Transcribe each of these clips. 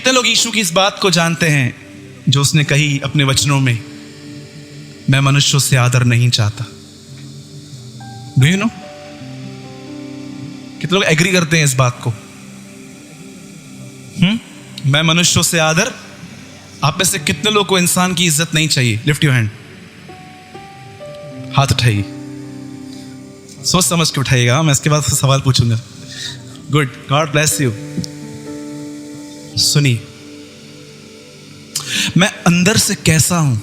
कितने लोग यीशु की इस बात को जानते हैं जो उसने कही अपने वचनों में, मैं मनुष्यों से आदर नहीं चाहता? Do you know? कितने लोग एग्री करते हैं इस बात को? मैं मनुष्यों से आदर। आप में से कितने लोग को इंसान की इज्जत नहीं चाहिए? लिफ्ट योर हैंड, हाथ उठाइए, सोच समझ के उठाइएगा, मैं इसके बाद सवाल पूछूंगा। Good, God bless you. सुनिए, मैं अंदर से कैसा हूं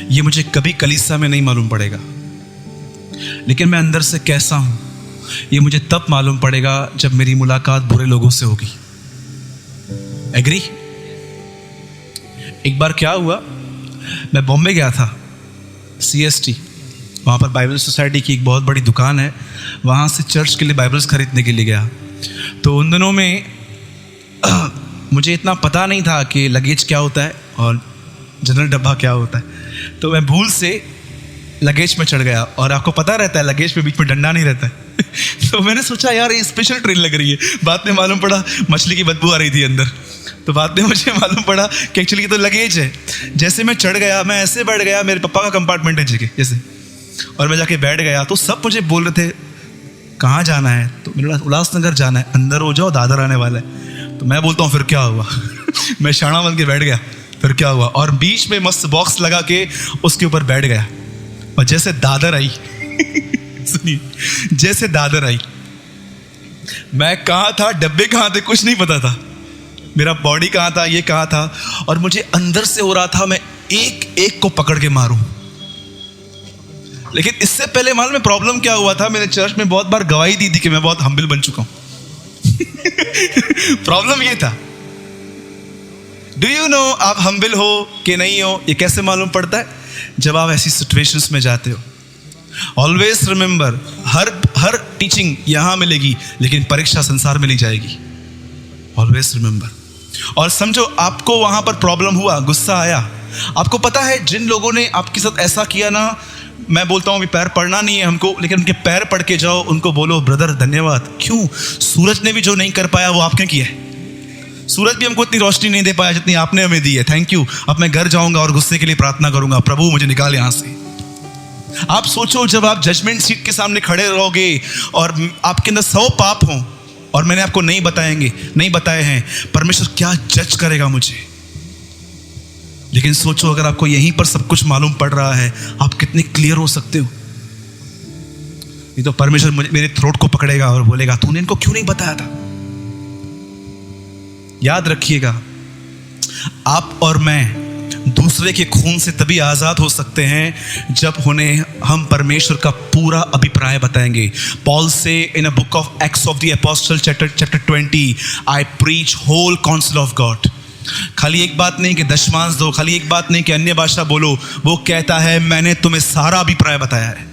ये मुझे कभी कलीसिया में नहीं मालूम पड़ेगा, लेकिन मैं अंदर से कैसा हूं ये मुझे तब मालूम पड़ेगा जब मेरी मुलाकात बुरे लोगों से होगी। एग्री? एक बार क्या हुआ, मैं बॉम्बे गया था, CST, वहाँ पर बाइबल सोसाइटी की एक बहुत बड़ी दुकान है, वहाँ से चर्च के लिए बाइबल्स खरीदने के लिए गया। तो उन दिनों में मुझे इतना पता नहीं था कि लगेज क्या होता है और जनरल डब्बा क्या होता है, तो मैं भूल से लगेज में चढ़ गया। और आपको पता रहता है लगेज पे बीच में डंडा नहीं रहता है तो मैंने सोचा यार ये स्पेशल ट्रेन लग रही है। बाद में मालूम पड़ा मछली की बदबू आ रही थी अंदर, तो बाद में मुझे मालूम पड़ा कि एक्चुअली ये तो लगेज है। जैसे मैं चढ़ गया, मैं ऐसे बैठ गया, मेरे पापा का कंपार्टमेंट है जगह जैसे, और मैं जाके बैठ गया तो सब मुझे बोल रहे थे कहाँ जाना है, तो मेरे उल्लासनगर जाना है, अंदर हो जाओ दादर आने वाला है। तो मैं बोलता हूँ फिर क्या हुआ मैं शाना बन के बैठ गया, फिर क्या हुआ, और बीच में मस्त बॉक्स लगा के उसके ऊपर बैठ गया। और जैसे दादर आई सुनिए, जैसे दादर आई, मैं कहाँ था, डब्बे कहाँ थे, कुछ नहीं पता था, मेरा बॉडी कहाँ था, ये कहाँ था, और मुझे अंदर से हो रहा था मैं एक एक को पकड़ के मारूं। लेकिन इससे पहले मालूम में प्रॉब्लम क्या हुआ था, मैंने चर्च में बहुत बार गवाही दी थी कि मैं बहुत हम्बल बन चुका हूं प्रॉब्लम ये था। डू यू नो आप हम्बल हो कि नहीं हो ये कैसे मालूम पड़ता है? जब आप ऐसी सिचुएशंस में जाते हो। ऑलवेज रिमेंबर, हर टीचिंग यहां मिलेगी लेकिन परीक्षा संसार में ली जाएगी। Always remember. और समझो आपको वहां पर प्रॉब्लम हुआ, गुस्सा आया, आपको पता है जिन लोगों ने आपके साथ ऐसा किया ना, मैं बोलता हूँ पैर पड़ना नहीं है हमको, लेकिन उनके पैर पड़ के जाओ, उनको बोलो ब्रदर धन्यवाद। क्यों? सूरज ने भी जो नहीं कर पाया वो आपने किया है। सूरज भी हमको इतनी रोशनी नहीं दे पाया जितनी आपने हमें दी है, थैंक यू। अब मैं घर जाऊंगा और गुस्से के लिए प्रार्थना करूंगा, प्रभु मुझे निकाल यहां से। आप सोचो जब आप जजमेंट सीट के सामने खड़े रहोगे और आपके अंदर 100 पाप हों और मैंने आपको नहीं बताए हैं, परमेश्वर क्या जज करेगा मुझे। लेकिन सोचो अगर आपको यहीं पर सब कुछ मालूम पड़ रहा है, आप कितने क्लियर हो सकते हो। नहीं तो परमेश्वर मेरे थ्रोट को पकड़ेगा और बोलेगा तूने इनको क्यों नहीं बताया था। याद रखिएगा, आप और मैं दूसरे के खून से तभी आजाद हो सकते हैं जब हम परमेश्वर का पूरा अभिप्राय बताएंगे। पॉल से in a book of Acts of the apostle chapter 20, I preach whole council of God. खाली एक बात नहीं कि दशमांश दो, खाली एक बात नहीं कि अन्य भाषा बोलो, वो कहता है मैंने तुम्हें सारा अभिप्राय बताया है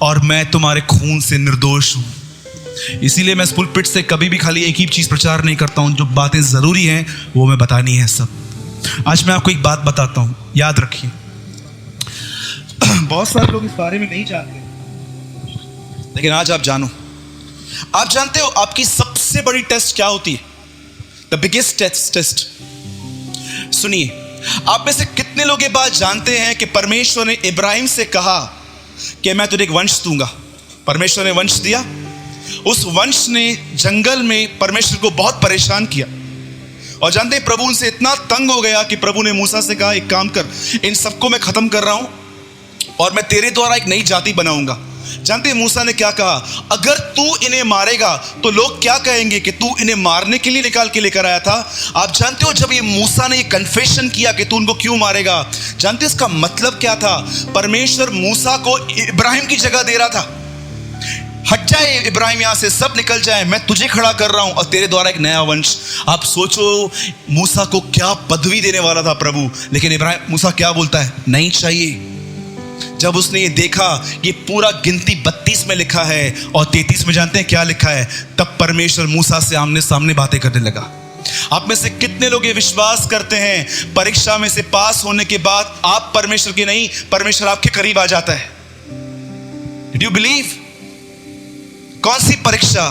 और मैं तुम्हारे खून से निर्दोष हूं। इसीलिए मैं इस पुलपिट से कभी भी खाली एक ही चीज प्रचार नहीं करता हूं, जो बातें जरूरी हैं वो मैं बतानी है सब। आज मैं आपको एक बात बताता हूं, याद रखिए। बहुत सारे लोग इस बारे में नहीं जानते, लेकिन आज आप जानो। आप जानते हो आपकी सबसे बड़ी टेस्ट क्या होती है? The biggest test. सुनिए, आप में से कितने लोग ये बात जानते हैं कि परमेश्वर ने इब्राहिम से कहा कि मैं तुझे एक वंश दूंगा। परमेश्वर ने वंश दिया, उस वंश ने जंगल में परमेश्वर को बहुत परेशान किया। और जानते हैं प्रभु उनसे इतना तंग हो गया कि प्रभु ने मूसा से कहा एक काम कर, इन सबको मैं खत्म कर रहा हूं और मैं तेरे द्वारा एक नई जाति बनाऊंगा। जानते हैं मूसा ने क्या कहा? अगर तू इन्हें मारेगा तो लोग क्या कहेंगे कि तू इन्हें मारने के लिए निकाल के लेकर आया था। आप जानते हो जब ये मूसा ने ये कन्फेशन किया कि तू उनको क्यों मारेगा, जानते हो इसका मतलब क्या था? परमेश्वर मूसा को इब्राहिम की जगह दे रहा था। हट जाए इब्राहिम यहां से, सब निकल जाए, मैं तुझे खड़ा कर रहा हूं और तेरे द्वारा एक नया वंश। आप सोचो मूसा को क्या पदवी देने वाला था प्रभु, लेकिन इब्राहिम मूसा क्या बोलता है? नहीं चाहिए। जब उसने ये देखा ये पूरा गिनती 32 में लिखा है और 33 में जानते हैं क्या लिखा है, तब परमेश्वर मूसा से आमने सामने बातें करने लगा। आप में से कितने लोग ये विश्वास करते हैं परीक्षा में से पास होने के बाद आप परमेश्वर के नहीं, परमेश्वर आपके करीब आ जाता है? Do you believe? कौन सी परीक्षा?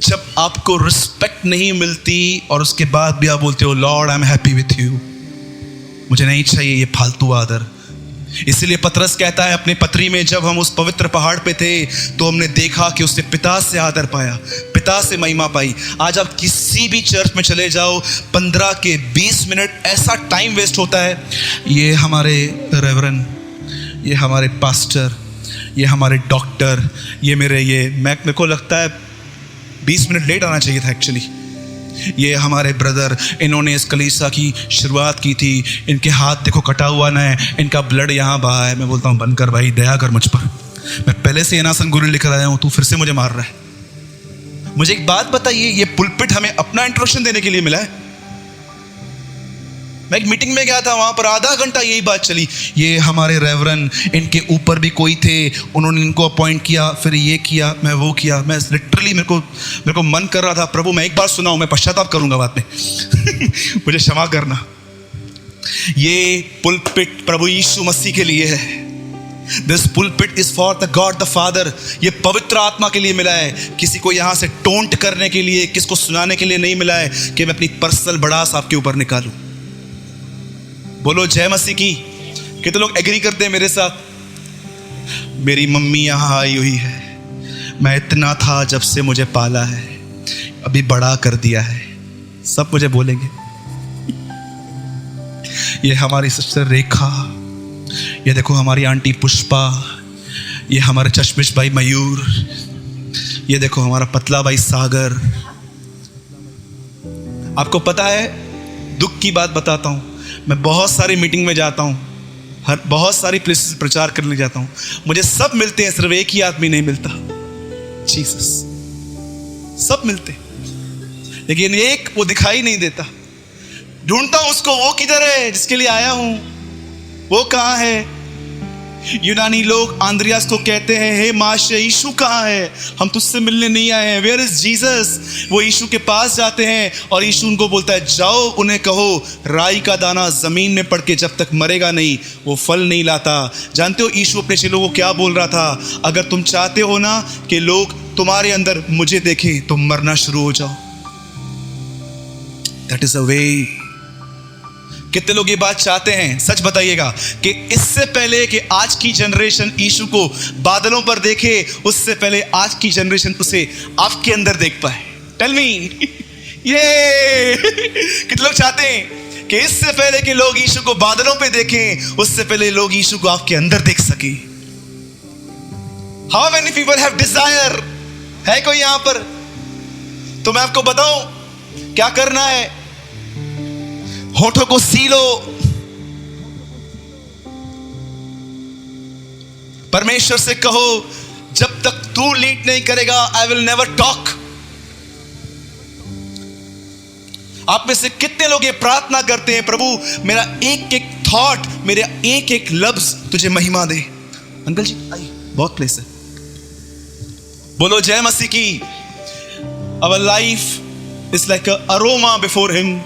जब आपको रिस्पेक्ट नहीं मिलती और उसके बाद भी आप बोलते हो Lord I am happy with you, मुझे नहीं चाहिए ये फालतू आदर। इसीलिए पतरस कहता है अपने पत्री में, जब हम उस पवित्र पहाड़ पे थे तो हमने देखा कि उसने पिता से आदर पाया, पिता से महिमा पाई। आज आप किसी भी चर्च में चले जाओ, 15 के 20 मिनट ऐसा टाइम वेस्ट होता है। ये हमारे रेवरन, ये हमारे पास्टर, ये हमारे डॉक्टर, ये मेरे को लगता है 20 मिनट लेट आना चाहिए था एक्चुअली। ये हमारे ब्रदर, इन्होंने इस कलीसिया की शुरुआत की थी, इनके हाथ देखो कटा हुआ ना है, इनका ब्लड यहाँ बहा है। मैं बोलता हूँ बंद कर भाई, दया कर मुझ पर, मैं पहले से एनासन गुरु लेकर आया हूँ, तू फिर से मुझे मार रहा है। मुझे एक बात बताइए, ये पुलपिट हमें अपना इंट्रोडक्शन देने के लिए मिला है? मैं एक मीटिंग में गया था, वहां पर आधा घंटा यही बात चली। ये हमारे रेवरन, इनके ऊपर भी कोई थे, उन्होंने इनको अपॉइंट किया, फिर ये किया, मैं वो किया। मैं लिटरली मेरे को मन कर रहा था, प्रभु मैं एक बार सुनाऊं, मैं पश्चाताप करूंगा बाद में मुझे क्षमा करना। ये पुलपिट प्रभु यीशु मसीह के लिए है। This pulpit is for the God the father. ये पवित्र आत्मा के लिए मिला है, किसी को यहाँ से टोंट करने के लिए, किसको सुनाने के लिए नहीं मिला है कि मैं अपनी पर्सनल भड़ास आपके ऊपर निकालूं। बोलो जय मसीह की। कितने लोग एग्री करते हैं मेरे साथ? मेरी मम्मी यहाँ आई हुई है, मैं इतना था जब से मुझे पाला है, अभी बड़ा कर दिया है, सब मुझे बोलेंगे। ये हमारी सिस्टर रेखा, ये देखो हमारी आंटी पुष्पा, ये हमारे चश्मिश भाई मयूर, ये देखो हमारा पतला भाई सागर। आपको पता है, दुख की बात बताता हूं, मैं बहुत सारी मीटिंग में जाता हूं, बहुत सारी प्लेसेस प्रचार करने जाता हूं, मुझे सब मिलते हैं, सिर्फ एक ही आदमी नहीं मिलता, जीसस। सब मिलते लेकिन एक वो दिखाई नहीं देता। ढूंढता हूं उसको, वो किधर है जिसके लिए आया हूं, वो कहां है? यूनानी लोग आंद्रियास को कहते हैं, हे माशे यीशु कहाँ है, हम तुझसे मिलने नहीं आए हैं, वेयर इज जीसस। वो यीशु के पास जाते हैं और यीशु उनको बोलता है, जाओ उन्हें कहो राई का दाना जमीन में पड़ के जब तक मरेगा नहीं वो फल नहीं लाता। जानते हो यीशु अपने चेलों को क्या बोल रहा था? अगर तुम चाहते हो ना कि लोग तुम्हारे अंदर मुझे देखें तो मरना शुरू हो जाओ। दैट इज अ वे। कितने लोग ये बात चाहते हैं? सच बताइएगा कि इससे पहले कि आज की जनरेशन यीशु को बादलों पर देखे, उससे पहले आज की जनरेशन उसे आपके अंदर देख पाए। टेल मी ये कितने लोग चाहते हैं कि इससे पहले कि लोग यीशु को बादलों पे देखें, उससे पहले लोग यीशु को आपके अंदर देख सके? How many people have Dzire? है कोई यहां पर? तो मैं आपको बताऊं क्या करना है। होठों को सीलो, परमेश्वर से कहो, जब तक तू लीड नहीं करेगा आई विल नेवर टॉक। आप में से कितने लोग ये प्रार्थना करते हैं, प्रभु मेरा एक एक थॉट, मेरा एक एक लफ्ज तुझे महिमा दे? अंकल जी आइए, बहुत प्लेस है। बोलो जय मसीह की। Our life is like an aroma before him.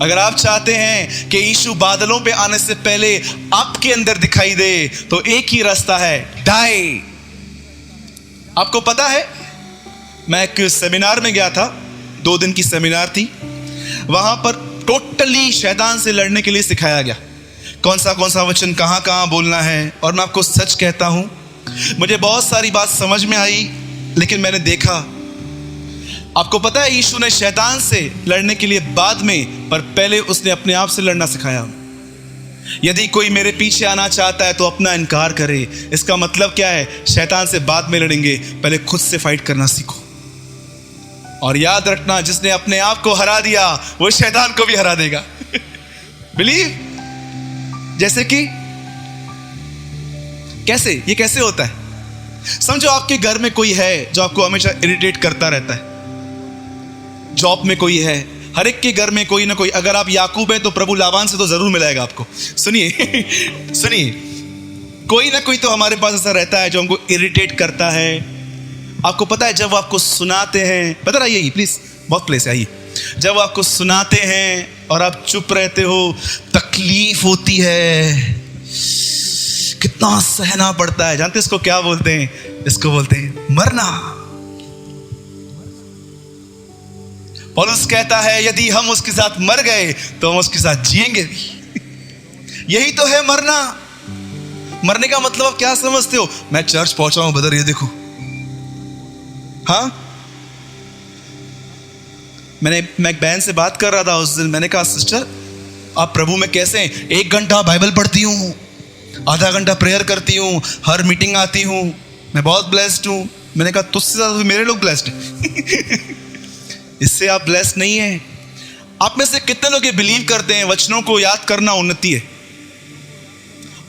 अगर आप चाहते हैं कि यीशु बादलों पे आने से पहले आपके अंदर दिखाई दे तो एक ही रास्ता है, डाई। आपको पता है, मैं एक सेमिनार में गया था, 2 दिन की सेमिनार थी। वहां पर टोटली शैतान से लड़ने के लिए सिखाया गया, कौन सा वचन कहां कहां बोलना है। और मैं आपको सच कहता हूं, मुझे बहुत सारी बात समझ में आई, लेकिन मैंने देखा, आपको पता है यीशु ने शैतान से लड़ने के लिए बाद में, पर पहले उसने अपने आप से लड़ना सिखाया। यदि कोई मेरे पीछे आना चाहता है तो अपना इनकार करे। इसका मतलब क्या है? शैतान से बाद में लड़ेंगे, पहले खुद से फाइट करना सीखो। और याद रखना, जिसने अपने आप को हरा दिया वो शैतान को भी हरा देगा। बिलीव। जैसे कि कैसे? ये कैसे होता है? समझो आपके घर में कोई है जो आपको हमेशा इरिटेट करता रहता है, जॉब में कोई है, हर एक के घर में कोई ना कोई। अगर आप याकूब है तो प्रभु लाबान से तो जरूर मिलाएगा आपको। सुनिए सुनिए, कोई ना कोई तो हमारे पास ऐसा रहता है जो हमको इरिटेट करता है। आपको पता है, जब आपको सुनाते हैं, पता रहा, यही प्लीज, बहुत प्लेस है, आइए। जब आपको सुनाते हैं और आप चुप रहते हो, तकलीफ होती है, कितना सहना पड़ता है। जानते इसको क्या बोलते हैं? इसको बोलते हैं मरना। पौलुस कहता है यदि हम उसके साथ मर गए तो हम उसके साथ जिएंगे भी। यही तो है मरना। मरने का मतलब आप क्या समझते हो? मैं चर्च पहुंचा हूं ब्रदर, ये देखो। हाँ, मैं एक बहन से बात कर रहा था उस दिन। मैंने कहा सिस्टर आप प्रभु में कैसे हैं? 1 घंटा बाइबल पढ़ती हूँ, आधा घंटा प्रेयर करती हूँ, हर मीटिंग आती हूँ, मैं बहुत ब्लेस्ड हूँ। मैंने कहा तुझसे ज्यादा तो मेरे लोग ब्लेस्ड हैं। इससे आप ब्लेस्ड नहीं है। आप में से कितने लोग ये बिलीव करते हैं वचनों को याद करना उन्नति है?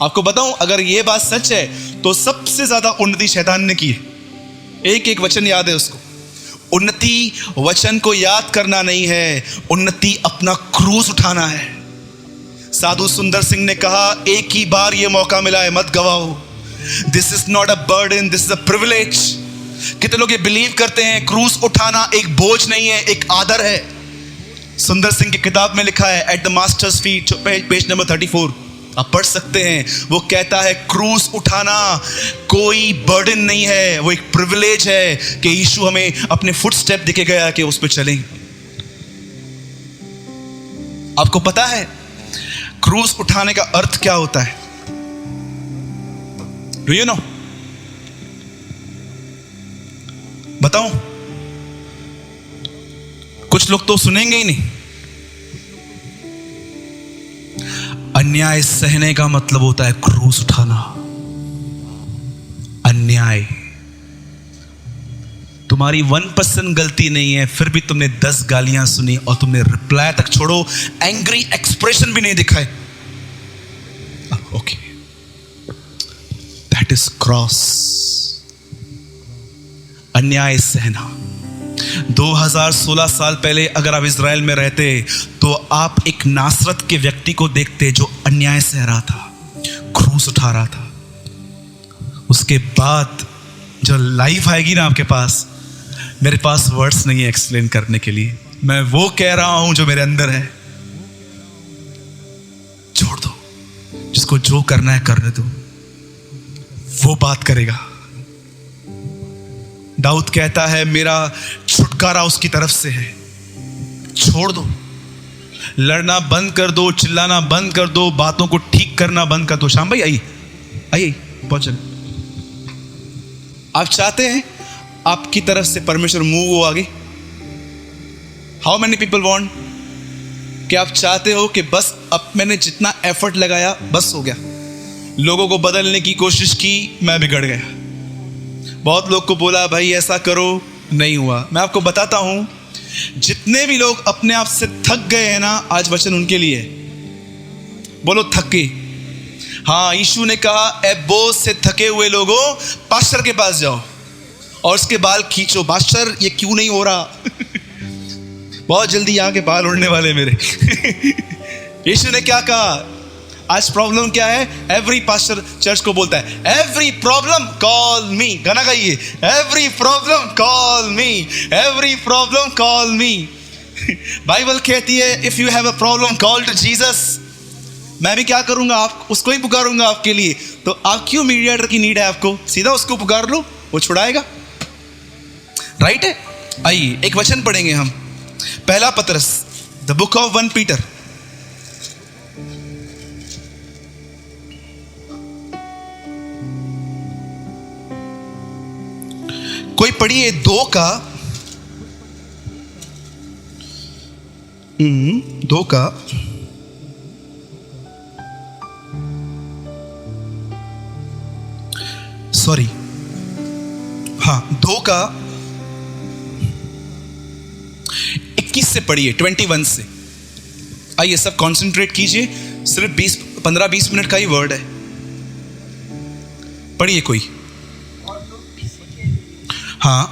आपको बताऊं, अगर ये बात सच है तो सबसे ज्यादा उन्नति शैतान ने की है। एक वचन याद है उसको। उन्नति वचन को याद करना नहीं है, उन्नति अपना क्रूस उठाना है। साधु सुंदर सिंह ने कहा एक ही बार ये मौका मिला है, मत गवाओ। This is not a burden, this is a privilege. कितने लोग ये बिलीव करते हैं क्रूस उठाना एक बोझ नहीं है, एक आदर है। सुंदर सिंह की किताब में लिखा है at the masters feet, page number 34, आप पढ़ सकते हैं। वो कहता है क्रूस उठाना कोई बर्डन नहीं है, वो एक प्रिविलेज है कि यीशु हमें अपने फुटस्टेप दिखे गया कि उस पर चलें। आपको पता है क्रूस उठाने का अर्थ क्या होता है? Do you know? बताऊं? कुछ लोग तो सुनेंगे ही नहीं। अन्याय सहने का मतलब होता है क्रूस उठाना। अन्याय, तुम्हारी 1% गलती नहीं है, फिर भी तुमने 10 गालियां सुनी और तुमने रिप्लाई तक छोड़ो, एंग्री एक्सप्रेशन भी नहीं दिखाए। Okay, that is cross. अन्याय सहना। 2016 साल पहले अगर आप इजराइल में रहते तो आप एक नासरत के व्यक्ति को देखते जो अन्याय सह रहा था, क्रूस उठा रहा था। उसके बाद जो लाइफ आएगी ना आपके पास, मेरे पास वर्ड्स नहीं है एक्सप्लेन करने के लिए। मैं वो कह रहा हूं जो मेरे अंदर है। छोड़ दो, जिसको जो करना है करने दो, वो बात करेगा। दाऊद कहता है मेरा छुटकारा उसकी तरफ से है। छोड़ दो, लड़ना बंद कर दो, चिल्लाना बंद कर दो, बातों को ठीक करना बंद कर दो। श्याम भाई आइए पहुंच। आप चाहते हैं आपकी तरफ से परमेश्वर मूव हो आगे? How many people want? कि आप चाहते हो कि बस अब मैंने जितना एफर्ट लगाया बस हो गया, लोगों को बदलने की कोशिश की, मैं बिगड़ गया। बहुत लोग को बोला भाई ऐसा करो, नहीं हुआ। मैं आपको बताता हूं, जितने भी लोग अपने आप से थक गए हैं ना, आज वचन उनके लिए। बोलो थके। हाँ, यीशु ने कहा ए बोझ से थके हुए लोगों पास्टर के पास जाओ और उसके बाल खींचो। पास्टर ये क्यों नहीं हो रहा? बहुत जल्दी यहाँ के बाल उड़ने वाले मेरे। यीशु ने क्या कहा? आज प्रॉब्लम क्या है? एवरी पास्टर चर्च को बोलता है एवरी प्रॉब्लम कॉल मी। गाना गाइए, every problem call me, every problem call me. Bible कहती है if you have a problem call to Jesus. मैं भी क्या करूंगा? आप उसको ही पुकारूंगा आपके लिए। तो आप क्यों मीडिएटर की नीड है आपको? सीधा उसको पुकार लो, वो छुड़ाएगा। राइट है? आइए एक वचन पढ़ेंगे हम, पहला पतरस, द बुक ऑफ 1 पीटर। कोई पढ़िए 2 का सॉरी, हाँ 2 का 21 से पढ़िए, 21 से। आइए सब कंसंट्रेट कीजिए, सिर्फ 15-20 मिनट का ही वर्ड है। पढ़िए कोई। हाँ,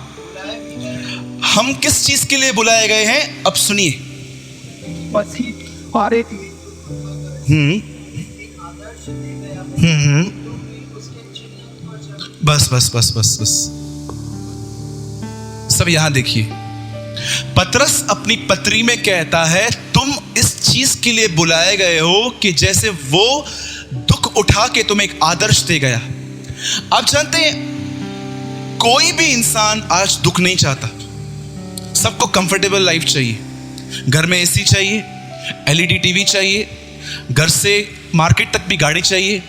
हम किस चीज के लिए बुलाए गए हैं अब सुनिए। बस बस बस बस बस, सब यहां देखिए। पतरस अपनी पत्री में कहता है तुम इस चीज के लिए बुलाए गए हो कि जैसे वो दुख उठा के तुम्हें एक आदर्श दे गया। आप जानते हैं, कोई भी इंसान आज दुख नहीं चाहता। सबको कंफर्टेबल लाइफ चाहिए, घर में एसी चाहिए, एलईडी टीवी चाहिए, घर से मार्केट तक भी गाड़ी चाहिए,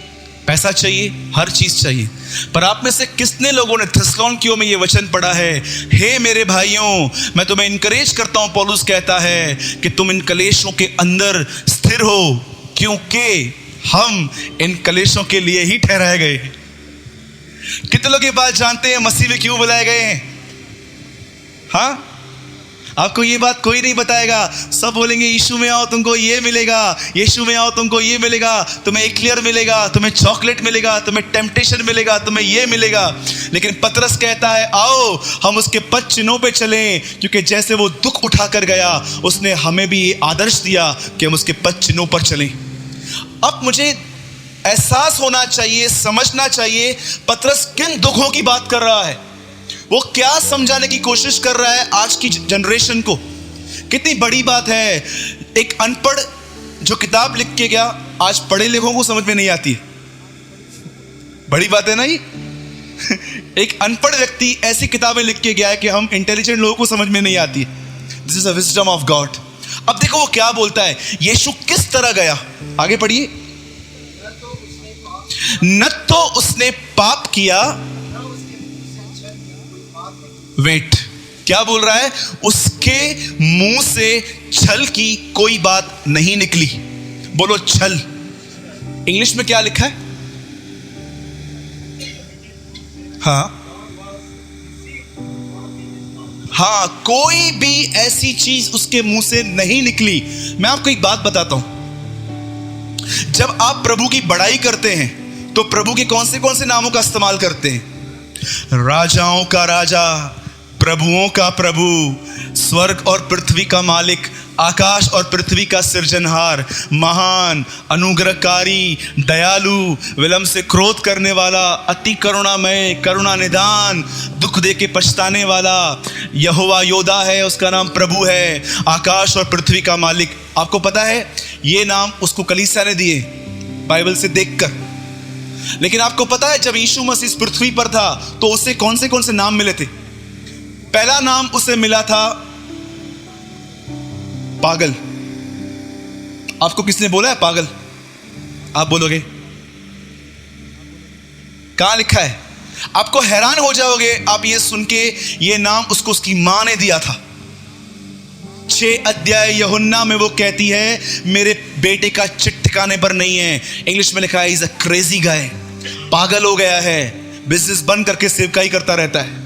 पैसा चाहिए, हर चीज चाहिए। पर आप में से कितने लोगों ने थिस्सलुनीकियों में ये वचन पढ़ा है, हे मेरे भाइयों, मैं तुम्हें इनकरेज करता हूं, पौलुस कहता है कि तुम इन कलेशों के अंदर स्थिर हो, क्योंकि हम इन कलेशों के लिए ही ठहराए गए हैं। कितने लोग ये बात जानते हैं मसीह में क्यों बुलाए गए हैं? हाँ, आपको ये बात कोई नहीं बताएगा। सब बोलेंगे यीशु में आओ तुमको ये मिलेगा, यीशु में आओ तुमको ये मिलेगा, तुम्हें एक्लियर मिलेगा, तुम्हें चॉकलेट मिलेगा, तुम्हें टेम्पटेशन मिलेगा, तुम्हें ये मिलेगा। लेकिन पतरस कहता है आओ हम उसके पद चिन्हों पे चलें, क्योंकि जैसे वो दुख उठा कर गया, उसने हमें भी ये आदर्श दिया कि हम उसके पद चिन्हों पर चलें। अब मुझे एहसास होना चाहिए, समझना चाहिए पतरस किन दुखों की बात कर रहा है, वो क्या समझाने की कोशिश कर रहा है आज की जनरेशन को। कितनी बड़ी बात है, एक अनपढ़ जो किताब लिख के गया, आज पढ़े लिखों को समझ में नहीं आती है। बड़ी बात है ना ये। एक अनपढ़ व्यक्ति ऐसी किताबें लिख के गया है कि हम इंटेलिजेंट लोगों को समझ में नहीं आती है। This is a wisdom of God. अब देखो वो क्या बोलता है, यीशु किस तरह गया, आगे पढ़िए। न तो उसने पाप किया, वेट, क्या बोल रहा है, उसके मुंह से छल की कोई बात नहीं निकली। बोलो छल। इंग्लिश में क्या लिखा है? हाँ हाँ, कोई भी ऐसी चीज उसके मुंह से नहीं निकली। मैं आपको एक बात बताता हूं, जब आप प्रभु की बड़ाई करते हैं तो प्रभु के कौन से नामों का इस्तेमाल करते हैं? राजाओं का राजा, प्रभुओं का प्रभु, स्वर्ग और पृथ्वी का मालिक, आकाश और पृथ्वी का सृजनहार, महान, अनुग्रहकारी, दयालु, विलंब से क्रोध करने वाला, अति करुणामय, करुणा निदान, दुख दे के पछताने वाला। यहोवा योदा है, उसका नाम प्रभु है, आकाश और पृथ्वी का मालिक। आपको पता है ये नाम उसको कलीसिया ने दिए बाइबल से देखकर। लेकिन आपको पता है जब यीशु मसीह इस पृथ्वी पर था तो उसे कौन से नाम मिले थे? पहला नाम उसे मिला था पागल। आपको किसने बोला है पागल? आप बोलोगे कहां लिखा है? आपको हैरान हो जाओगे आप ये सुन के, ये नाम उसको उसकी मां ने दिया था। 6 अध्याय यूहन्ना में वो कहती है मेरे बेटे का चिट ठिकाने पर नहीं है। इंग्लिश में लिखा है इज अ क्रेजी गाय, पागल हो गया है, बिजनेस बंद करके सेवकाई करता रहता है।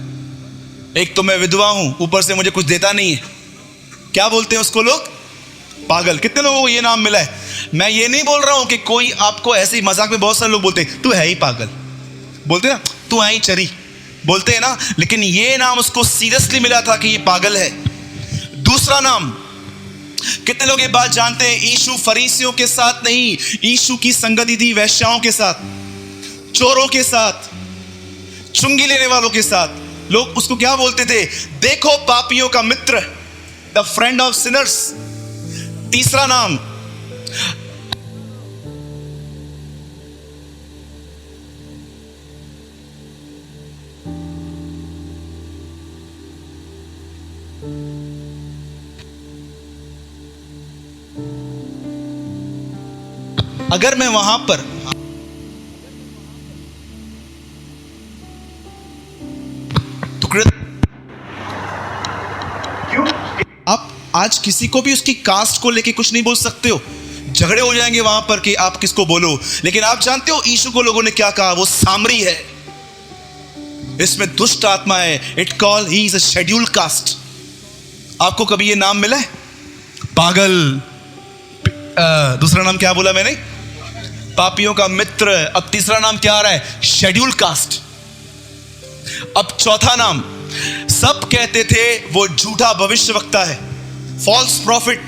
एक तो मैं विधवा हूं, ऊपर से मुझे कुछ देता नहीं है। क्या बोलते हैं उसको लोग? पागल। कितने लोगों को ये नाम मिला है? मैं ये नहीं बोल रहा हूं कि कोई आपको ऐसे ही मजाक में, बहुत सारे लोग बोलते हैं तू है ही पागल, बोलते ना, तू है ही चरी, बोलते हैं ना। लेकिन ये नाम उसको सीरियसली मिला था कि ये पागल है। दूसरा नाम, कितने लोग ये बात जानते हैं, यीशु फरीसियों के साथ नहीं, यीशु की संगति थी वैश्याओं के साथ, चोरों के साथ, चुंगी लेने वालों के साथ। लोग उसको क्या बोलते थे? देखो पापियों का मित्र, द फ्रेंड ऑफ सिनर्स। तीसरा नाम, अगर मैं वहां पर क्यों आप आज किसी को भी उसकी कास्ट को लेके कुछ नहीं बोल सकते हो, झगड़े हो जाएंगे वहां पर कि आप किसको बोलो। लेकिन आप जानते हो यीशु को लोगों ने क्या कहा? वो सामरी है, इसमें दुष्ट आत्मा है। It call he is a scheduled caste. आपको कभी ये नाम मिला है? पागल। दूसरा नाम क्या बोला मैंने? पापियों का मित्र। अब तीसरा नाम क्या आ रहा है? Scheduled caste. अब चौथा नाम, सब कहते थे वो झूठा भविष्यवक्ता है, फॉल्स प्रॉफिट।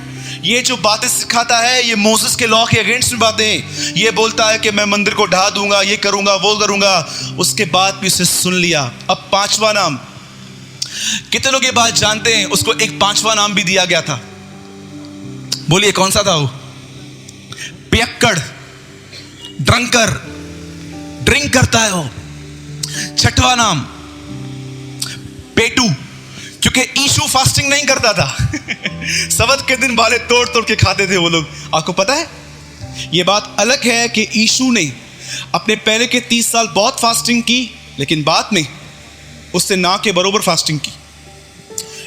ये जो बातें सिखाता है ये मोसेस के लॉ के अगेंस्ट में बातें, ये बोलता है कि मैं मंदिर को ढा दूंगा, ये करूंगा, वो करूंगा। उसके बाद भी उसे सुन लिया। अब पांचवा नाम, कितने लोग ये बात जानते हैं उसको एक पांचवा नाम भी दिया गया था? बोलिए कौन सा था वो? पियक्कड़, ड्रंकर, ड्रिंक करता है वो। छठवां नाम पेटू, क्योंकि यीशु फास्टिंग नहीं करता था। सबत के दिन बाले तोड़ तोड़ के खाते थे वो लोग। आपको पता है, ये बात अलग है कि यीशु ने अपने पहले के 30 साल बहुत फास्टिंग की, लेकिन बाद में उससे ना के बरोबर फास्टिंग की।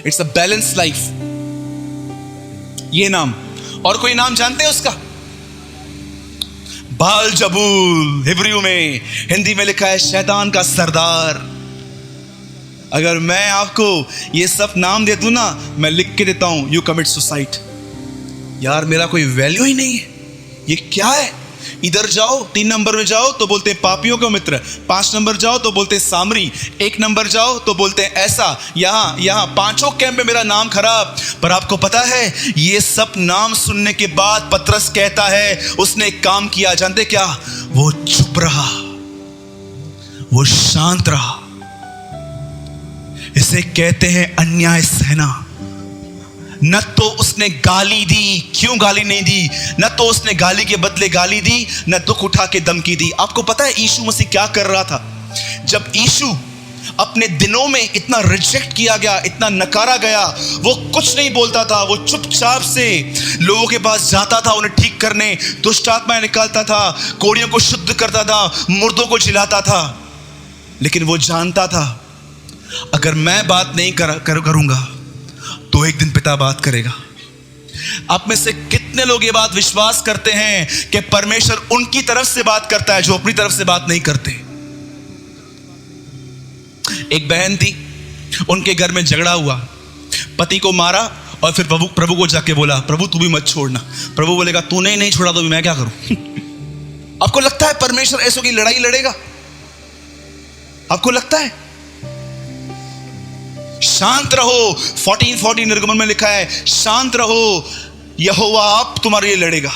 It's a balance life. ये नाम, और कोई नाम जानते हैं उसका? बाल जबूल, हिब्रू में, हिंदी में लिखा है शैतान का सरदार। अगर मैं आपको ये सब नाम दे दूं ना, मैं लिख के देता हूं, यू कमिट सुसाइड। यार मेरा कोई वैल्यू ही नहीं है, ये क्या है? इधर जाओ 3 नंबर में जाओ तो बोलते हैं पापियों का मित्र, 5 नंबर जाओ तो बोलते हैं सामरी, 1 नंबर जाओ तो बोलते हैं ऐसा, यहां पांचों कैंप में मेरा नाम खराब। पर आपको पता है, ये सब नाम सुनने के बाद पतरस कहता है, उसने एक काम किया, जानते क्या? वो चुप रहा, वो शांत रहा। इसे कहते हैं अन्याय सहना। न तो उसने गाली दी, क्यों गाली नहीं दी? न तो उसने गाली के बदले गाली दी, न दुख उठा के धमकी दी। आपको पता है यीशु मसीह क्या कर रहा था? जब यीशु अपने दिनों में इतना रिजेक्ट किया गया, इतना नकारा गया, वो कुछ नहीं बोलता था। वो चुपचाप से लोगों के पास जाता था, उन्हें ठीक करने, दुष्ट आत्माएं निकालता था, कोढ़ियों को शुद्ध करता था, मुर्दों को जिलाता था। लेकिन वो जानता था, अगर मैं बात नहीं करूंगा तो एक दिन पिता बात करेगा। आप में से कितने लोग ये बात विश्वास करते हैं कि परमेश्वर उनकी तरफ से बात करता है जो अपनी तरफ से बात नहीं करते? एक बहन थी, उनके घर में झगड़ा हुआ, पति को मारा और फिर प्रभु को जाके बोला, प्रभु तू भी मत छोड़ना। प्रभु बोलेगा तूने ही नहीं छोड़ा तो भी मैं क्या करूं? आपको लगता है परमेश्वर ऐसों की लड़ाई लड़ेगा? आपको लगता है? शांत रहो। 14:40 निर्गमन में लिखा है, शांत रहो, यहोवा आप तुम्हारे लिए लड़ेगा।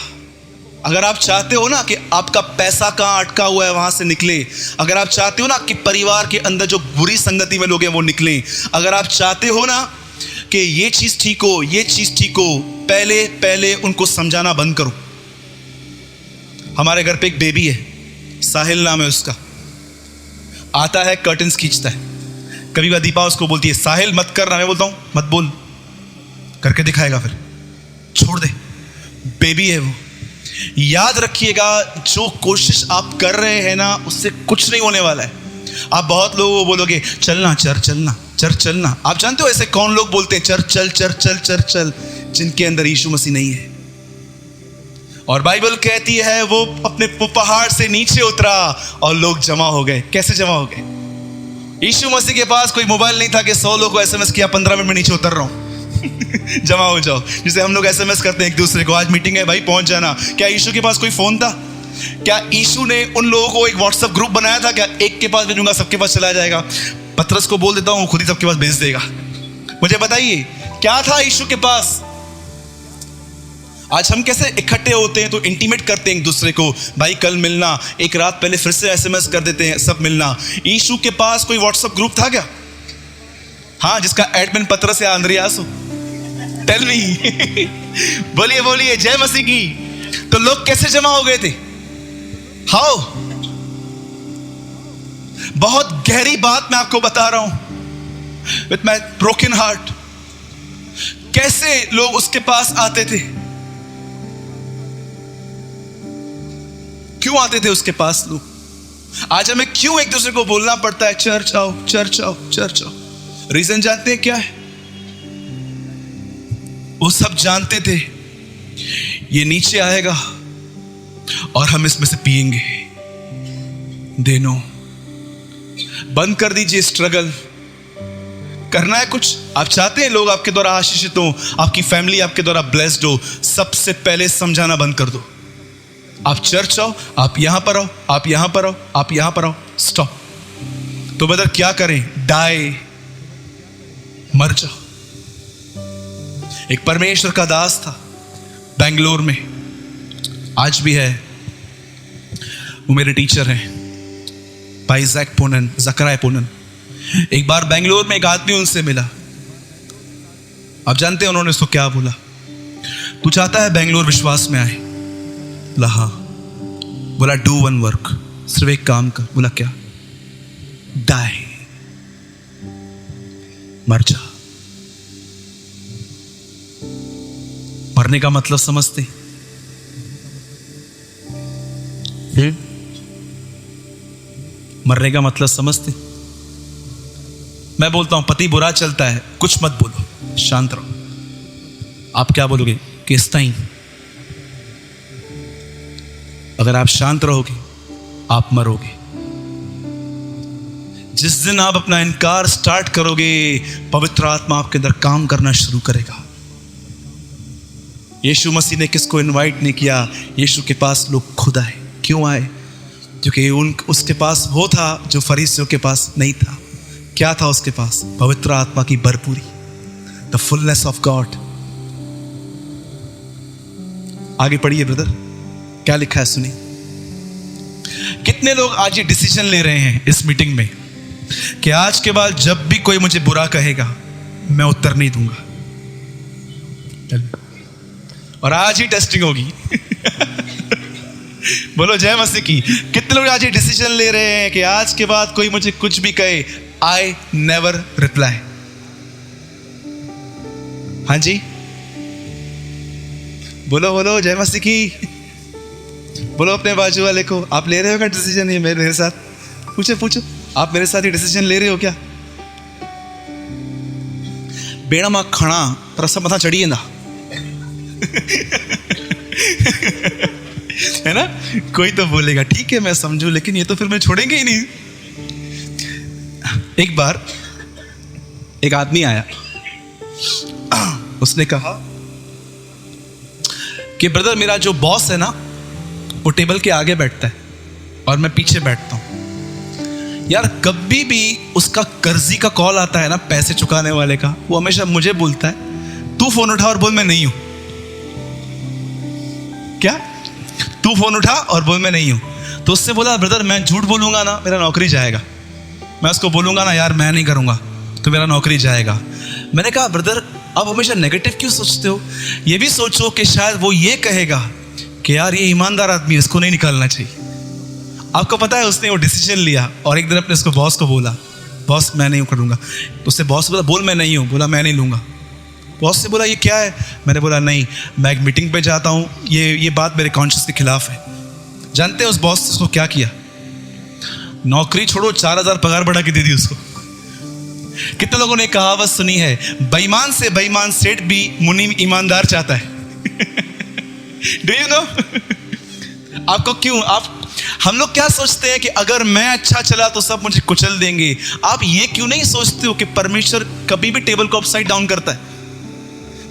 अगर आप चाहते हो ना कि आपका पैसा कहां अटका हुआ है वहां से निकले, अगर आप चाहते हो ना कि परिवार के अंदर जो बुरी संगति में लोग हैं वो निकलें, अगर आप चाहते हो ना कि ये चीज ठीक हो, ये चीज ठीक हो, पहले उनको समझाना बंद करो। हमारे घर पे एक बेबी है, साहिल नाम है उसका। आता है, कर्टन्स खींचता है। कभी बार दीपा उसको बोलती है, साहिल मत करना। मैं बोलता हूं मत बोल, करके दिखाएगा, फिर छोड़ दे। बेबी है वो। याद रखिएगा, जो कोशिश आप कर रहे हैं ना, उससे कुछ नहीं होने वाला है। आप बहुत लोगों को बोलोगे चलना चर्च चलना, चर्च चलना। आप जानते हो ऐसे कौन लोग बोलते हैं चर्च चल चर्च चल चर्च चल? जिनके अंदर यीशु मसीह नहीं है। और बाइबल कहती है वो अपने पहाड़ से नीचे उतरा और लोग जमा हो गए। कैसे जमा हो गए? यीशु मसीह के पास कोई मोबाइल नहीं था कि 100 लोगों को एसएमएस किया 15 मिनट में नीचे उतर रहा हूं। जमा हो जाओ, जिसे हम लोग एसएमएस करते हैं एक दूसरे को, आज मीटिंग है भाई पहुंच जाना। क्या यीशु के पास कोई फोन था? क्या यीशु ने उन लोगों को एक व्हाट्सएप ग्रुप बनाया था? क्या एक के पास भेजूंगा सबके पास चला जाएगा? पतरस को बोल देता हूं, खुद ही सबके पास भेज देगा। मुझे बताइए क्या था यीशु के पास? आज हम कैसे इकट्ठे होते हैं तो इंटीमेट करते हैं एक दूसरे को, भाई कल मिलना, एक रात पहले फिर से एसएमएस कर देते हैं, सब मिलना। यीशु के पास कोई व्हाट्सएप ग्रुप था क्या? हाँ, जिसका एडमिन पतरस या अंद्रियास हो? Tell me. बोलिए बोलिए, जय मसीह की। तो लोग कैसे जमा हो गए थे? हाउ? बहुत गहरी बात मैं आपको बता रहा हूं विथ माय ब्रोकन हार्ट। कैसे लोग उसके पास आते थे? क्यों आते थे उसके पास लोग? आज हमें क्यों एक दूसरे को बोलना पड़ता है चर्च आओ चर्च आओ चर्च आओ? रीजन जानते हैं क्या है? वो सब जानते थे ये नीचे आएगा और हम इसमें से पिएंगे। They know. बंद कर दीजिए स्ट्रगल। करना है कुछ, आप चाहते हैं लोग आपके द्वारा आशीषित हो, आपकी फैमिली आपके द्वारा ब्लेस्ड हो, सबसे पहले समझाना बंद कर दो। आप चर्च आओ, आप यहां पर आओ, आप यहां पर आओ, आप यहां पर आओ, स्टॉप। तो बदर क्या करें? डाई, मर जाओ। एक परमेश्वर का दास था बेंगलोर में, आज भी है, वो मेरे टीचर हैं, भाई जकराय पूनन। एक बार बेंगलोर में एक आदमी उनसे मिला। आप जानते हैं उन्होंने उसको क्या बोला? तू चाहता है बेंगलोर विश्वास में आए? लहा। बोला डू वन वर्क, सिर्फ एक काम कर। बोला क्या? डाई, मर जा। मरने का मतलब समझते? मरने का मतलब समझते? मैं बोलता हूं पति बुरा चलता है, कुछ मत बोलो, शांत रहो। आप क्या बोलोगे? किस टाइम? अगर आप शांत रहोगे आप मरोगे। जिस दिन आप अपना इनकार स्टार्ट करोगे, पवित्र आत्मा आपके अंदर काम करना शुरू करेगा। यीशु मसीह ने किसको इनवाइट नहीं किया, यीशु के पास लोग खुद आए। क्यों आए? क्योंकि उसके पास वो था जो फरीसियों के पास नहीं था। क्या था उसके पास? पवित्र आत्मा की भरपूरी, द फुलनेस ऑफ गॉड। आगे पढ़िए ब्रदर, क्या लिखा है सुनिए। कितने लोग आज ये डिसीजन ले रहे हैं इस मीटिंग में कि आज के बाद जब भी कोई मुझे बुरा कहेगा मैं उत्तर नहीं दूंगा, और आज ही टेस्टिंग होगी। बोलो जय मसीह की। कितने लोग आज ये डिसीजन ले रहे हैं कि आज के बाद कोई मुझे कुछ भी कहे, आई नेवर रिप्लाई। हाँ जी, बोलो बोलो जय मसीह की। बोलो अपने बाजू वाले को, आप ले रहे हो क्या डिसीजन ये मेरे साथ? पूछो आप मेरे साथ ये डिसीजन ले रहे हो क्या? बेड़ा मां खड़ा रसा मथा चढ़िए ना। है ना? कोई तो बोलेगा ठीक है मैं समझू, लेकिन ये तो फिर मैं छोड़ेंगे ही नहीं। एक बार एक आदमी आया, उसने कहा कि ब्रदर मेरा जो बॉस है ना वो टेबल के आगे बैठता है और मैं पीछे बैठता हूं। यार कभी भी उसका कर्जी का कॉल आता है ना, पैसे चुकाने वाले का, वो हमेशा मुझे बोलता है तू फोन उठा और बोल मैं नहीं हूं। क्या? तू फोन उठा और बोल मैं नहीं हूं। तो उससे बोला ब्रदर मैं झूठ बोलूंगा ना मेरा नौकरी जाएगा। मैं उसको बोलूंगा ना यार मैं नहीं करूंगा तो मेरा नौकरी जाएगा। मैंने कहा ब्रदर आप हमेशा नेगेटिव क्यों सोचते हो? ये भी सोचो कि शायद वो ये कहेगा कि यार ये ईमानदार आदमी है, इसको नहीं निकालना चाहिए। आपको पता है उसने वो डिसीजन लिया और एक दिन अपने उसको बॉस को बोला बॉस मैं नहीं करूंगा। तो उससे बॉस बोला बोल मैं नहीं हूं। बोला मैं नहीं लूंगा। बॉस से बोला ये क्या है? मैंने बोला नहीं मैं एक मीटिंग पे जाता हूं, ये बात मेरे कॉन्शियस के खिलाफ है। जानते हैं उस बॉस ने उसको क्या किया? नौकरी छोड़ो 4000 पगार बढ़ा के दे दी उसको। कितने लोगों ने कहावत सुनी है, बेईमान से बेईमान सेठ भी मुनीम ईमानदार चाहता है। Do you know? आपको क्यों हम लोग क्या सोचते हैं कि अगर मैं अच्छा चला तो सब मुझे कुचल देंगे। आप ये क्यों नहीं सोचते हो कि परमेश्वर कभी भी टेबल को अपसाइड डाउन करता है?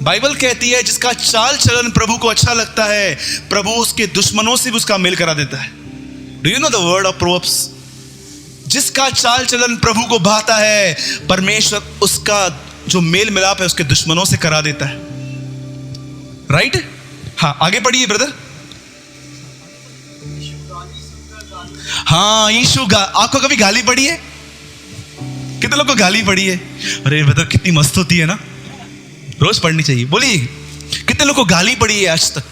बाइबल कहती है जिसका चाल चलन प्रभु को अच्छा लगता है, प्रभु उसके दुश्मनों से भी उसका मेल करा देता है। Do you know the word of proverbs? जिसका चाल चलन प्रभु को भाता है, परमेश्वर उसका जो मेल मिलाप है उसके दुश्मनों से करा देता है। राइट? हाँ आगे पढ़िए ब्रदर। हाँ यीशु आपको कभी गाली पड़ी है? कितने लोग को गाली पड़ी है? अरे ब्रदर कितनी मस्त होती है ना, रोज पढ़नी चाहिए। बोलिए कितने लोग को गाली पड़ी है आज तक?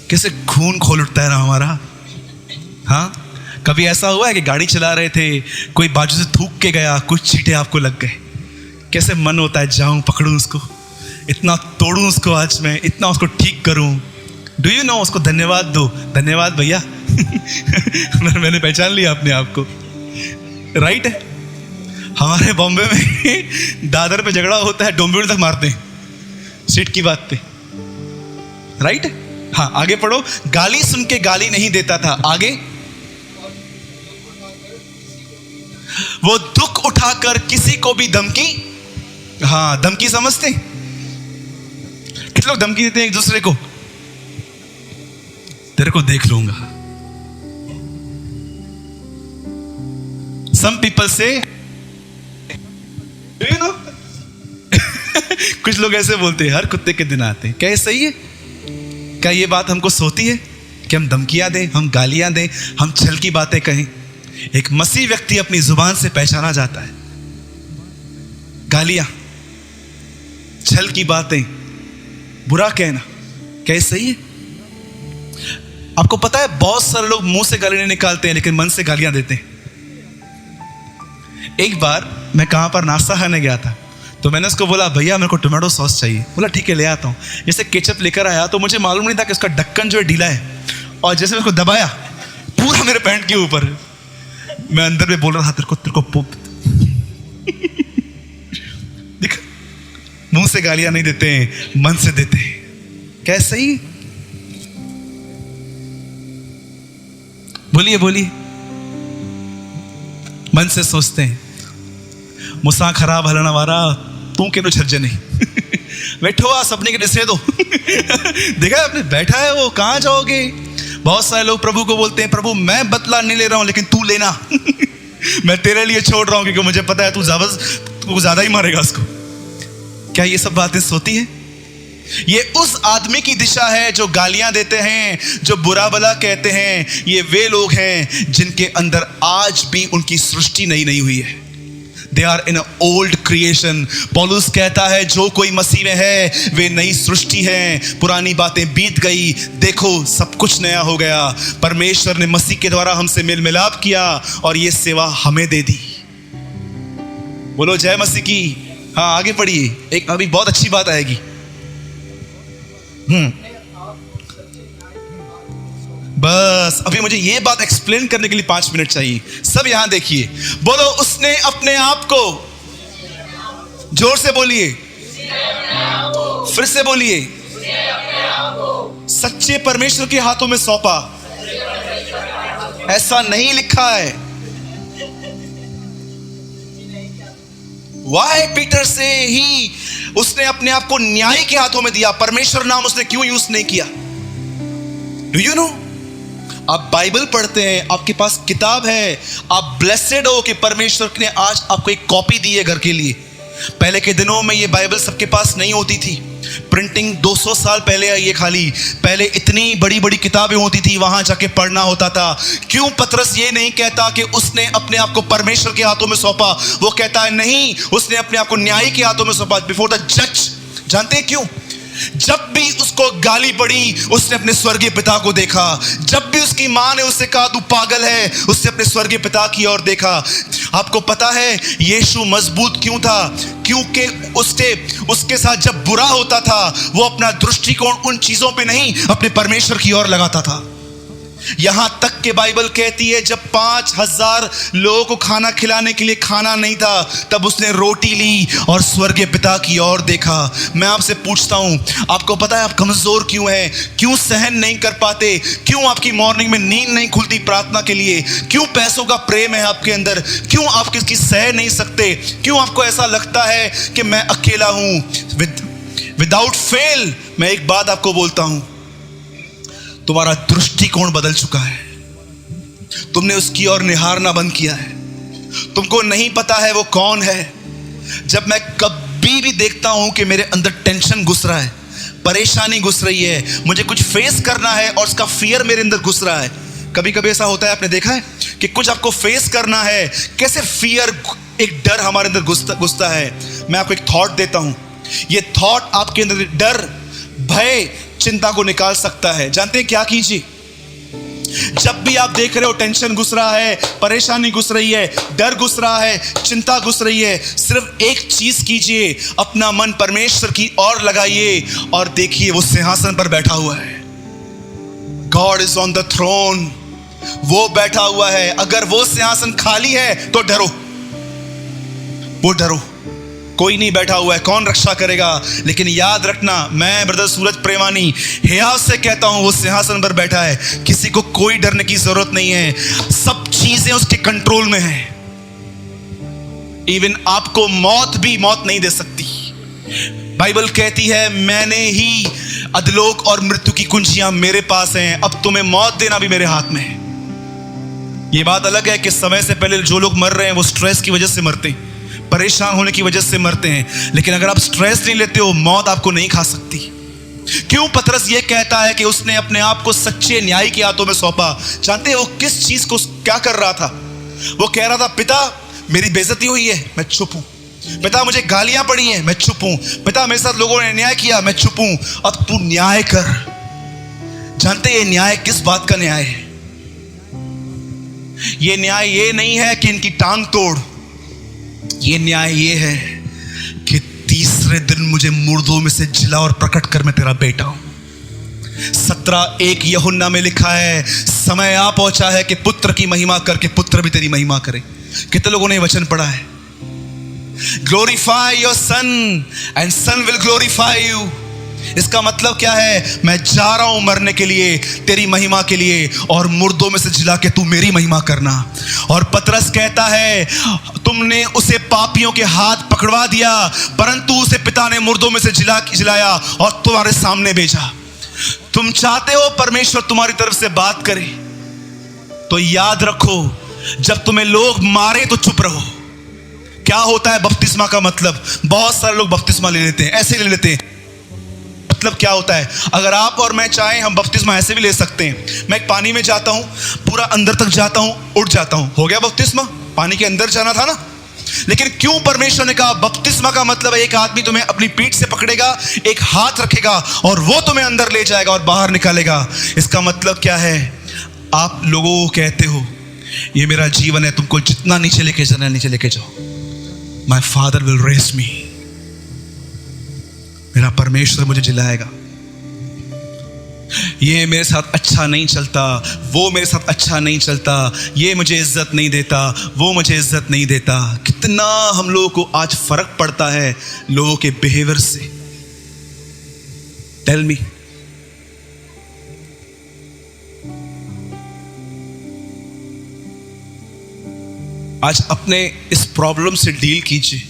कैसे खून खोल उठता है ना हमारा। हाँ कभी ऐसा हुआ है कि गाड़ी चला रहे थे, कोई बाजू से थूक के गया, कुछ छींटे आपको लग गए, कैसे मन होता है जाऊं पकड़ूं उसको, इतना तोड़ूं उसको, आज मैं इतना उसको ठीक करूं। Do you know? उसको धन्यवाद दो। धन्यवाद भैया। मैंने पहचान लिया अपने आप को। राइट है? हमारे बॉम्बे में दादर पे झगड़ा होता है, डोंबिवली तक मारते हैं सीट की बात पे। राइट? हाँ आगे पढ़ो। गाली सुन के गाली नहीं देता था। आगे, वो दुख उठाकर किसी को भी धमकी, हाँ धमकी समझते? कितने लोग धमकी देते हैं एक दूसरे को? तेरे को देख लूंगा। Some people say, you know? कुछ लोग ऐसे बोलते हैं हर कुत्ते के दिन आते हैं। क्या ये सही है? क्या ये बात हमको सोती है कि हम धमकियां दें, हम गालियां दें, हम छल की बातें कहें? एक मसीह व्यक्ति अपनी जुबान से पहचाना जाता है। गालियां, छल की बातें, बुरा कहना, क्या ये सही है? आपको पता है बहुत सारे लोग मुंह से गाली नहीं निकालते हैं लेकिन मन से गालियां देते हैं। एक बार मैं कहां पर नाश्ता खाने गया था, तो मैंने उसको बोला भैया मेरे को टोमेटो सॉस चाहिए। बोला ठीक है ले आता हूँ। जैसे केचप लेकर आया तो मुझे मालूम नहीं था कि उसका ढक्कन जो है ढीला है, और जैसे मैं उसको दबाया पूरा मेरे पैंट के ऊपर, मैं अंदर में बोल रहा था तेरे को पोप। देख, मुंह से गालियां नहीं देते हैं, मन से देते हैं। कैसे ही बोलिए बोलिए, मन से सोचते हैं मुसा खराब हलना वारा तू के छज्जे नहीं। बैठो आ सबने के दिसे दो। देखा आपने, बैठा है वो, कहां जाओगे। बहुत सारे लोग प्रभु को बोलते हैं प्रभु मैं बदला नहीं ले रहा हूं लेकिन तू लेना। मैं तेरे लिए छोड़ रहा हूं क्योंकि मुझे पता है तू ज्यादा ही मारेगा उसको। क्या ये सब बातें सोती है? ये उस आदमी की दिशा है जो गालियां देते हैं, जो बुरा भला कहते हैं। ये वे लोग हैं जिनके अंदर आज भी उनकी सृष्टि नई नहीं हुई है। They are in an old creation. पौलुस कहता है जो कोई मसीह में है वे नई सृष्टि है, पुरानी बातें बीत गई, देखो सब कुछ नया हो गया। परमेश्वर ने मसीह के द्वारा हमसे मेल मिलाप किया और ये सेवा हमें दे दी। बोलो जय मसीह की। हाँ आगे पढ़िए, एक अभी बहुत अच्छी बात आएगी। बस अभी मुझे ये बात एक्सप्लेन करने के लिए 5 मिनट चाहिए। सब यहां देखिए, बोलो उसने अपने आप को, जोर से बोलिए, फिर से बोलिए, सच्चे परमेश्वर के हाथों में सौंपा। ऐसा नहीं लिखा है। वाई पीटर से ही उसने अपने आप को न्याय के हाथों में दिया। परमेश्वर नाम उसने क्यों यूज नहीं किया? Do you know? आप बाइबल पढ़ते हैं, आपके पास किताब है, आप ब्लेसेड हो कि परमेश्वर ने आज आपको एक कॉपी दी है घर के लिए। पहले के दिनों में ये बाइबल सबके पास नहीं होती थी, प्रिंटिंग 200 साल पहले आई है खाली। पहले इतनी बड़ी बड़ी किताबें होती थी, वहां जाके पढ़ना होता था। क्यों पतरस ये नहीं कहता कि उसने अपने आप को परमेश्वर के हाथों में सौंपा? वो कहता है नहीं, उसने अपने आप को न्याय के हाथों में सौंपा, बिफोर द जज। जानते हैं क्यों? जब भी उसको गाली पड़ी उसने अपने स्वर्गीय पिता को देखा। जब भी उसकी मां ने उससे कहा तू पागल है, उसने अपने स्वर्गीय पिता की ओर देखा। आपको पता है यीशु मजबूत क्यों था? क्योंकि उसके साथ जब बुरा होता था वो अपना दृष्टिकोण उन चीजों पे नहीं, अपने परमेश्वर की ओर लगाता था। यहां तक के बाइबल कहती है जब 5000 लोगों को खाना खिलाने के लिए खाना नहीं था, तब उसने रोटी ली और स्वर्गीय पिता की ओर देखा। मैं आपसे पूछता हूं, आपको पता है आप कमजोर क्यों हैं? क्यों सहन नहीं कर पाते? क्यों आपकी मॉर्निंग में नींद नहीं खुलती प्रार्थना के लिए? क्यों पैसों का प्रेम है आपके अंदर? क्यों आप किसकी सह नहीं सकते? क्यों आपको ऐसा लगता है कि मैं अकेला हूं? विदाउट फेल मैं एक बात आपको बोलता हूं, तुम्हारा दृष्टिकोण बदल चुका है। तुमने उसकी ओर निहारना बंद किया है। तुमको नहीं पता है वो कौन है। जब मैं कभी भी देखता हूं कि मेरे अंदर टेंशन घुस रहा है, परेशानी घुस रही है, मुझे कुछ फेस करना है और उसका फियर मेरे अंदर घुस रहा है। कभी कभी ऐसा होता है, आपने देखा है कि कुछ आपको फेस करना है, कैसे फियर, एक डर हमारे अंदर घुसता है। मैं आपको एक थॉट देता हूं, ये थॉट आपके अंदर डर, भय, चिंता को निकाल सकता है। जानते हैं क्या कीजिए? जब भी आप देख रहे हो टेंशन घुस रहा है, परेशानी घुस रही है, डर घुस रहा है, चिंता घुस रही है, सिर्फ एक चीज कीजिए, अपना मन परमेश्वर की ओर लगाइए और देखिए वो सिंहासन पर बैठा हुआ है। God is on the throne. वो बैठा हुआ है। अगर वो सिंहासन खाली है तो डरो, वो डरो। कोई नहीं बैठा हुआ है, कौन रक्षा करेगा? लेकिन याद रखना, मैं ब्रदर सूरज प्रेमानी हियाव से कहता हूं, वो सिंहासन पर बैठा है। किसी को कोई डरने की जरूरत नहीं है, सब चीजें उसके कंट्रोल में है। इवन आपको मौत भी मौत नहीं दे सकती। बाइबल कहती है मैंने ही अधलोक और मृत्यु की कुंजियां मेरे पास हैं, अब तुम्हें मौत देना भी मेरे हाथ में है। यह बात अलग है कि समय से पहले जो लोग मर रहे हैं वो स्ट्रेस की वजह से मरते हैं, परेशान होने की वजह से मरते हैं। लेकिन अगर आप स्ट्रेस नहीं लेते हो, मौत आपको नहीं खा सकती। क्यों पतरस ये कहता है कि उसने अपने आप को सच्चे न्याय के हाथों में सौंपा? जानते हैं वो किस चीज को क्या कर रहा था? वो कह रहा था पिता मेरी बेइज्जती हुई है, मैं चुप हूं। पिता मुझे गालियां पड़ी हैं, मैं चुप हूं। पिता मेरे साथ लोगों ने अन्याय किया, मैं चुप हूं। अब तू न्याय कर। जानते ये न्याय किस बात का न्याय है? ये न्याय ये नहीं है कि इनकी टांग तोड़, ये न्याय ये है कि तीसरे दिन मुझे मुर्दों में से जिला और प्रकट कर मैं तेरा बेटा हूं। 17:1 यूहन्ना में लिखा है, समय आ पहुंचा है कि पुत्र की महिमा करके पुत्र भी तेरी महिमा करे। कितने लोगों ने ये वचन पढ़ा है? Glorify your son and son will glorify you. इसका मतलब क्या है? मैं जा रहा हूं मरने के लिए तेरी महिमा के लिए, और मुर्दों में से जिला के तू मेरी महिमा करना। और पतरस कहता है, तुमने उसे पापियों के हाथ पकड़वा दिया, परंतु उसे पिता ने मुर्दों में से जिलाया और तुम्हारे सामने भेजा। तुम चाहते हो परमेश्वर तुम्हारी तरफ से बात करे, तो याद रखो, जब तुम्हें लोग मारे तो चुप रहो। क्या होता है बपतिस्मा का मतलब? बहुत सारे लोग बपतिस्मा ले लेते हैं, ऐसे ले लेते हैं। मतलब क्या होता है? अगर आप और मैं चाहें, हम बपतिस्मा ऐसे भी ले सकते हैं। मैं एक पानी में जाता हूं, पूरा अंदर तक जाता हूं, उठ जाता हूं, हो गया बपतिस्मा। पानी के अंदर जाना था ना। लेकिन क्यों परमेश्वर ने कहा बपतिस्मा का मतलब है एक आदमी तुम्हें अपनी पीठ से पकड़ेगा, एक हाथ रखेगा और वो तुम्हें अंदर ले जाएगा और बाहर निकालेगा। इसका मतलब क्या है? आप लोगों को कहते हो ये मेरा जीवन है, तुमको जितना नीचे लेके जाना है नीचे लेके जाओ। My father will raise me, मेरा परमेश्वर मुझे जिलाएगा। ये मेरे साथ अच्छा नहीं चलता, वो मेरे साथ अच्छा नहीं चलता, ये मुझे इज्जत नहीं देता, वो मुझे इज्जत नहीं देता। कितना हम लोगों को आज फर्क पड़ता है लोगों के बिहेवियर से। टेल मी, आज अपने इस प्रॉब्लम से डील कीजिए।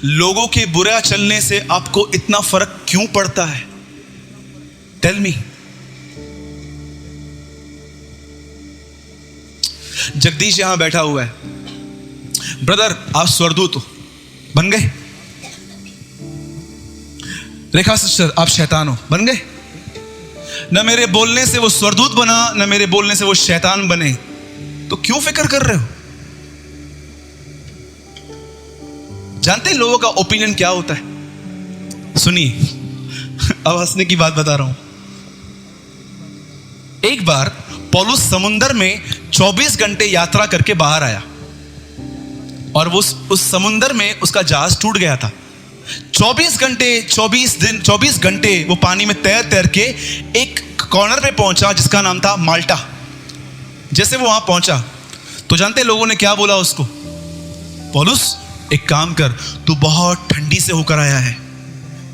लोगों के बुरा चलने से आपको इतना फर्क क्यों पड़ता है? Tell me. जगदीश यहां बैठा हुआ है। ब्रदर, आप स्वर्गदूत हो, बन गए। रेखा सिस्टर, आप शैतान हो, बन गए। न मेरे बोलने से वो स्वर्गदूत बना, न मेरे बोलने से वो शैतान बने, तो क्यों फिक्र कर रहे हो? जानते हैं लोगों का ओपिनियन क्या होता है? सुनिए, अब हंसने की बात बता रहा हूं। एक बार पौलुस समुंदर में 24 घंटे यात्रा करके बाहर आया, और वो उस समुंदर में उसका जहाज टूट गया था। 24 घंटे वो पानी में तैर तैर के एक कॉर्नर पे पहुंचा जिसका नाम था माल्टा। जैसे वो वहां पहुंचा तो जानते लोगों ने क्या बोला उसको? पौलुस, एक काम कर, तू बहुत ठंडी से होकर आया है,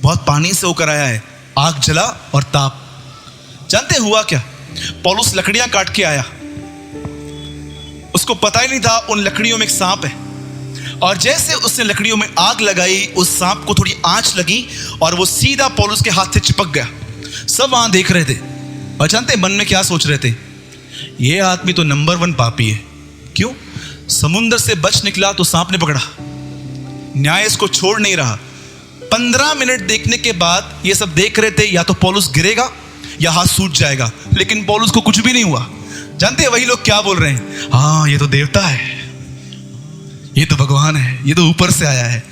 बहुत पानी से होकर आया है, आग जला और ताप। जानते हुआ क्या? पौलुस लकड़ियां काट के आया, उसको पता ही नहीं था उन लकड़ियों में एक सांप है, और जैसे उसने लकड़ियों में आग लगाई, उस सांप को थोड़ी आंच लगी और वो सीधा पौलुस के हाथ से चिपक गया। सब वहां देख रहे थे, और जानते मन में क्या सोच रहे थे? ये आदमी तो नंबर 1 पापी है। क्यों? समुद्र से बच निकला तो सांप ने पकड़ा, न्याय इसको छोड़ नहीं रहा। 15 मिनट देखने के बाद ये सब देख रहे थे, या तो पौलुस गिरेगा या हाथ सूज जाएगा, लेकिन पौलुस को कुछ भी नहीं हुआ। जानते हैं वही लोग क्या बोल रहे हैं? हाँ, ये तो देवता है, ये तो भगवान है, ये तो ऊपर से आया है।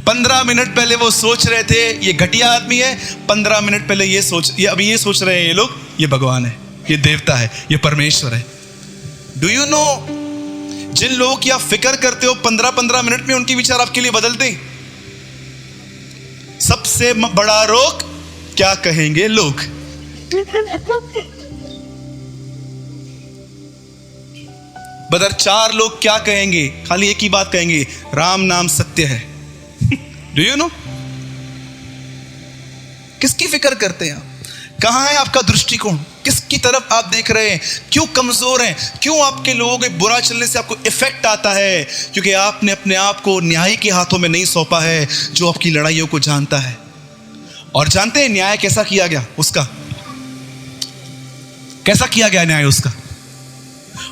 15 मिनट पहले वो सोच रहे थे ये घटिया आदमी है, 15 मिनट पहले ये अभी ये सोच रहे हैं ये लोग ये भगवान है, ये देवता है, ये परमेश्वर है। डू यू नो, जिन लोगों की आप फिक्र करते हो 15-15 मिनट में उनके विचार आपके लिए बदलते हैं। सबसे बड़ा रोग, क्या कहेंगे लोग? बदर 4 लोग क्या कहेंगे? खाली एक ही बात कहेंगे, राम नाम सत्य है। Do you know? किसकी फिक्र करते हैं आप? कहां है आपका दृष्टिकोण? किसकी तरफ आप देख रहे हैं? क्यों कमजोर हैं? क्यों आपके लोगों के बुरा चलने से आपको इफेक्ट आता है? क्योंकि आपने अपने आप को न्याय के हाथों में नहीं सौंपा है, जो आपकी लड़ाइयों को जानता है। और जानते हैं न्याय कैसा किया गया उसका? कैसा किया गया न्याय उसका?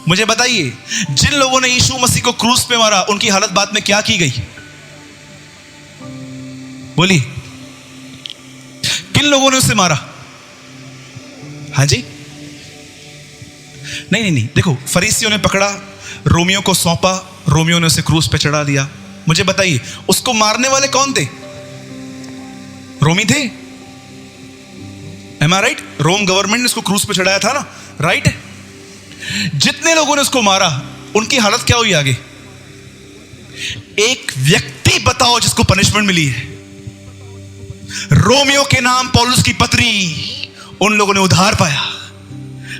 मुझे बताइए, जिन लोगों ने यीशु मसीह को क्रूस पे मारा, उनकी हालत बाद में क्या की गई? बोलिए, किन लोगों ने उसे मारा? हाँ जी, नहीं, देखो, फरीसियों ने पकड़ा, रोमियो को सौंपा, रोमियो ने उसे क्रूस पे चढ़ा दिया। मुझे बताइए, उसको मारने वाले कौन थे? रोमी थे। एम आई राइट? रोम गवर्नमेंट ने इसको क्रूस पे चढ़ाया था ना, राइट? जितने लोगों ने उसको मारा उनकी हालत क्या हुई आगे? एक व्यक्ति बताओ जिसको पनिशमेंट मिली है। रोमियो के नाम पौलुस की पत्री, उन लोगों ने उधार पाया।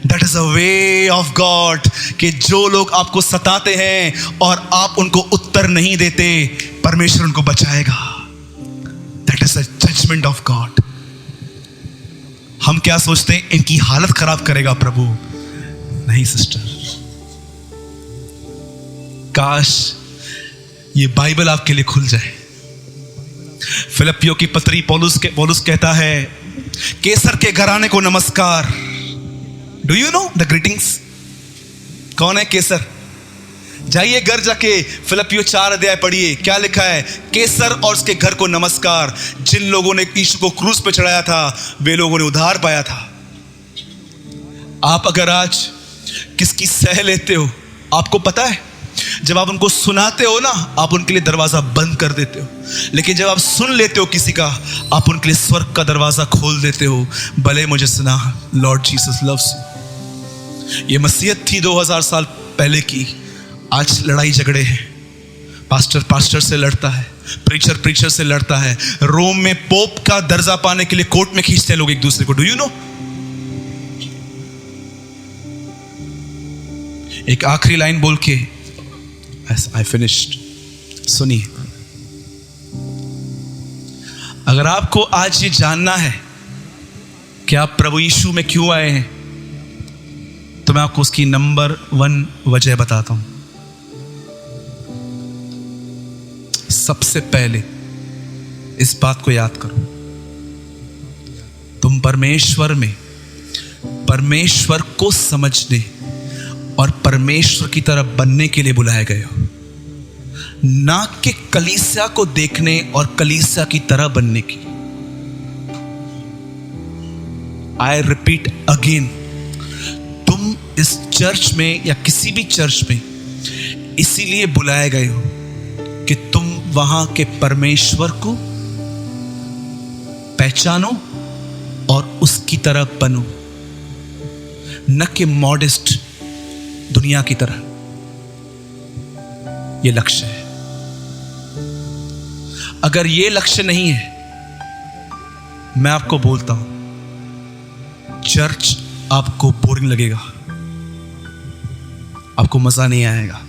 That is a way of God कि जो लोग आपको सताते हैं और आप उनको उत्तर नहीं देते, परमेश्वर उनको बचाएगा। That is a judgment of God. हम क्या सोचते हैं, इनकी हालत खराब करेगा प्रभु। नहीं सिस्टर, काश ये बाइबल आपके लिए खुल जाए। फिलिप्पियों की पत्री पौलुस कहता है, केसर के घराने को नमस्कार। Do you know the greetings? कौन है केसर? जाइए घर जाके फिलिप्पियों 4 अध्याय पढ़िए, क्या लिखा है? केसर और उसके घर को नमस्कार। जिन लोगों ने यीशु को क्रूस पे चढ़ाया था, वे लोगों ने उधार पाया था। आप अगर आज किसकी सह लेते हो, आपको पता है, जब आप उनको सुनाते हो ना, आप उनके लिए दरवाजा बंद कर देते हो, लेकिन जब आप सुन लेते हो किसी का, आप उनके लिए स्वर्ग का दरवाजा खोल देते हो। भले मुझे सुना, लॉर्ड जीसस लव्स यू। ये मसीहत थी 2000 साल पहले की। आज लड़ाई झगड़े हैं, पास्टर से लड़ता है, प्रीचर से लड़ता है। रोम में पोप का दर्जा पाने के लिए कोर्ट में खींचते हैं लोग एक दूसरे को। Do you know? एक आखिरी लाइन बोल के आई फिनिश्ड। सुनिए, अगर आपको आज ये जानना है कि आप प्रभु यीशु में क्यों आए हैं, तो मैं आपको उसकी नंबर 1 वजह बताता हूं। सबसे पहले इस बात को याद करो, तुम परमेश्वर में परमेश्वर को समझने और परमेश्वर की तरह बनने के लिए बुलाए गए हो, ना कि कलीसिया को देखने और कलीसिया की तरह बनने की। आई रिपीट अगेन, तुम इस चर्च में या किसी भी चर्च में इसीलिए बुलाए गए हो कि तुम वहां के परमेश्वर को पहचानो और उसकी तरह बनो, न कि मॉडेस्ट दुनिया की तरह। यह लक्ष्य है। अगर यह लक्ष्य नहीं है, मैं आपको बोलता हूं, चर्च आपको बोरिंग लगेगा, आपको मजा नहीं आएगा।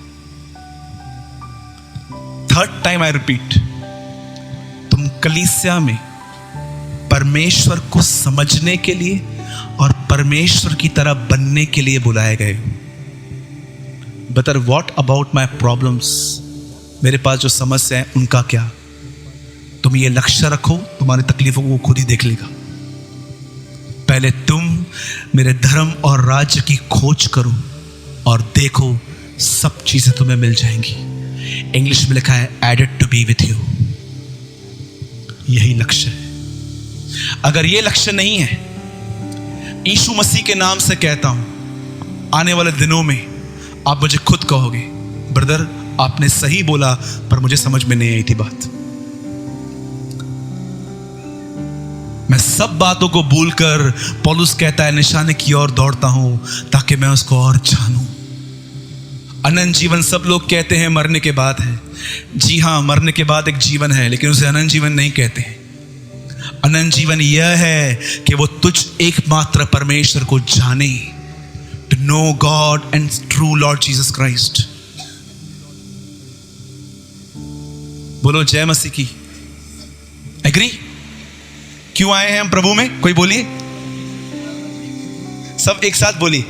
3rd टाइम आई रिपीट, तुम कलीसिया में परमेश्वर को समझने के लिए और परमेश्वर की तरह बनने के लिए बुलाए गए हो। But what about my problems? मेरे पास जो समस्या है उनका क्या? तुम ये लक्ष्य रखो, तुम्हारी तकलीफों को खुद ही देख लेगा। पहले तुम मेरे धर्म और राज्य की खोज करो और देखो, सब चीजें तुम्हें मिल जाएंगी। इंग्लिश में लिखा है added to be with you. यही लक्ष्य है। अगर ये लक्ष्य नहीं है, यीशु मसीह के नाम से कहता हूं, आने वाले दिनों में आप मुझे खुद कहोगे, ब्रदर आपने सही बोला, पर मुझे समझ में नहीं आई थी बात। मैं सब बातों को भूलकर, पौलुस कहता है, निशाने की ओर दौड़ता हूं ताकि मैं उसको और जानूं। अनंत जीवन सब लोग कहते हैं मरने के बाद है। जी हां, मरने के बाद एक जीवन है, लेकिन उसे अनंत जीवन नहीं कहते हैं। अनंत जीवन यह है कि वो तुझ एकमात्र परमेश्वर को जाने, to know God and true Lord Jesus Christ। बोलो जय मसीह की। एग्री? क्यों आए हैं हम प्रभु में? कोई बोलिए, सब एक साथ बोलिए।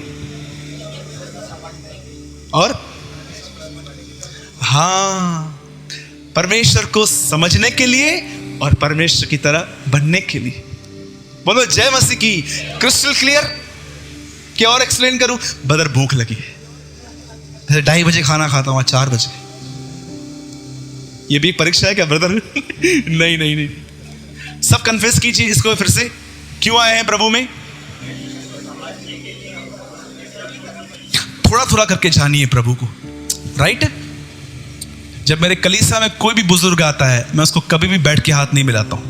और हां, परमेश्वर को समझने के लिए और परमेश्वर की तरह बनने के लिए। बोलो जय मसीह की। Crystal clear? क्या और एक्सप्लेन करूं? ब्रदर भूख लगी है, 2:30 बजे खाना खाता हूं, 4 बजे। ये भी परीक्षा है क्या ब्रदर? नहीं नहीं नहीं, सब कन्फेस कीजिए इसको फिर से। क्यों आए हैं प्रभु में? थोड़ा थोड़ा करके जानिए प्रभु को, राइट? जब मेरे कलीसिया में कोई भी बुजुर्ग आता है, मैं उसको कभी भी बैठ के हाथ नहीं मिलाता हूं,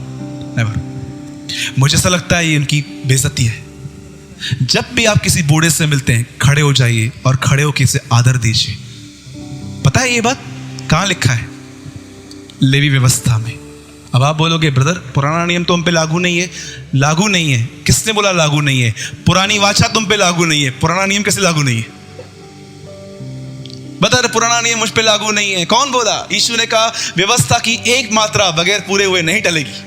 नेवर। मुझे ऐसा लगता है ये उनकी बेइज्जती है। जब भी आप किसी बूढ़े से मिलते हैं, खड़े हो जाइए और खड़े होकर इसे आदर दीजिए। पता है ये बात कहां लिखा है? लेवी व्यवस्था में। अब आप बोलोगे ब्रदर पुराना नियम तो हम पे लागू नहीं है। लागू नहीं है? किसने बोला लागू नहीं है? पुरानी वाचा तुम पे लागू नहीं है। पुराना नियम कैसे लागू नहीं है? बता रहे पुराना नियम मुझ पे लागू नहीं है। कौन बोला? यीशु ने कहा व्यवस्था की एक मात्रा बगैर पूरे हुए नहीं टलेगी।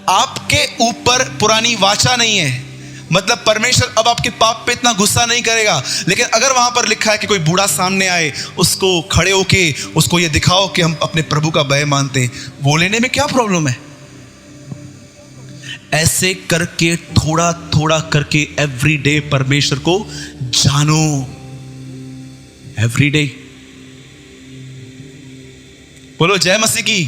आपके ऊपर पुरानी वाचा नहीं है, मतलब परमेश्वर अब आपके पाप पे इतना गुस्सा नहीं करेगा। लेकिन अगर वहां पर लिखा है कि कोई बूढ़ा सामने आए, उसको खड़े होके उसको ये दिखाओ कि हम अपने प्रभु का भय मानते हैं, वो लेने में क्या प्रॉब्लम है? ऐसे करके थोड़ा थोड़ा करके एवरी डे परमेश्वर को जानो। Every day. बोलो जय मसीह की।